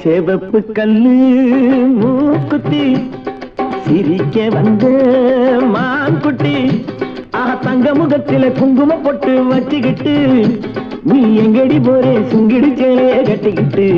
செவப்பு கல்லு மூக்குத்தி சிரிக்க வந்த மான்குட்டி தங்க முகத்தில குங்கும பொட்டு வச்சுக்கிட்டு நீ எங்கடி போறே சுங்கிடு சேலைய கட்டிக்கிட்டு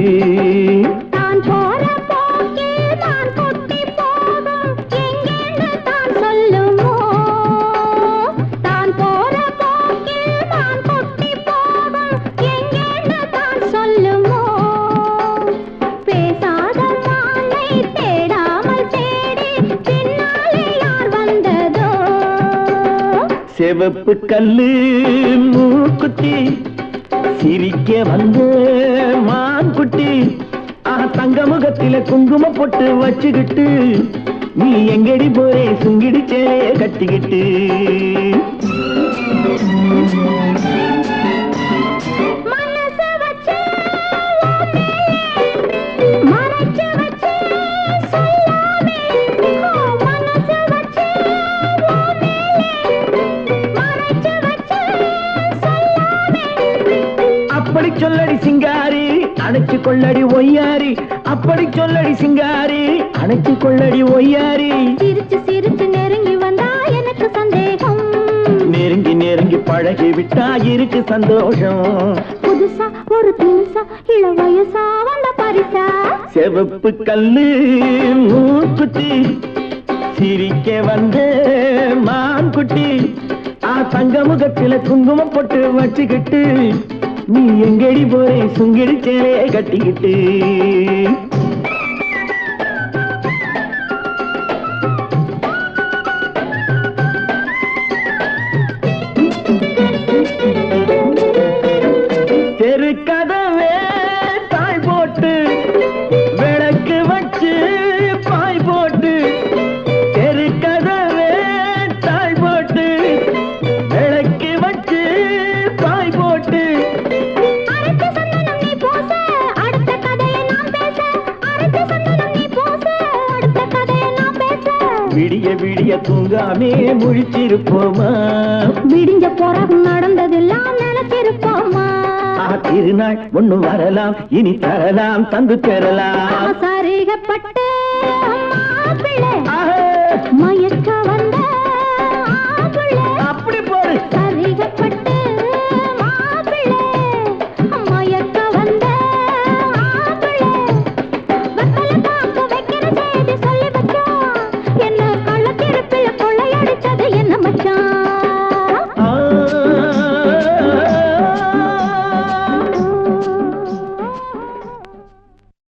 செவப்பு கல்லு மூக்குத்தி சிரிக்க வந்த மான்குட்டி தங்க முகத்தில குங்கும பொட்டு வச்சுக்கிட்டு நீ எங்கடி போறே சுங்கிடு சேலைய கட்டிக்கிட்டு அப்படி சொல்லடி சிங்காரி அணைச்சு கொள்ளடி ஒய்யாரி அப்படி சொல்லடி சிங்காரி அணைச்சு கொள்ளடி ஒய்யாரி சிரிச்சு சிரிச்சு நெருங்கி வந்தா எனக்கு சந்தேகம் நெருங்கி நெருங்கி பழகி விட்டா இருக்கு சந்தோஷம் புதுசா ஒரு தினுசா இள வயசா வந்த பரிசா செவப்பு கல்லு மூக்குத்தி சிரிக்க வந்த மான்குட்டி தங்க முகத்தில குங்குமம் போட்டு வச்சுக்கிட்டு நீ எங்கடி போறே சுங்கிடி சேலைய கட்டிக்கிட்டு தெரு கதவே தாய் போட்டு விளக்கு வச்சு பாய் போட்டு தெரு கதவே தாய் போட்டு விளக்கு வச்சு பாய் போட்டு விடிய விடிய தூங்காமே முழிச்சிருப்போமா விடிஞ்ச பிறகு நடந்ததெல்லாம் நினைச்சிருப்போமா திருநாள் ஒண்ணு வரலாம் இனி தரலாம் தந்து பெறலாம் சரிகப்பட்டு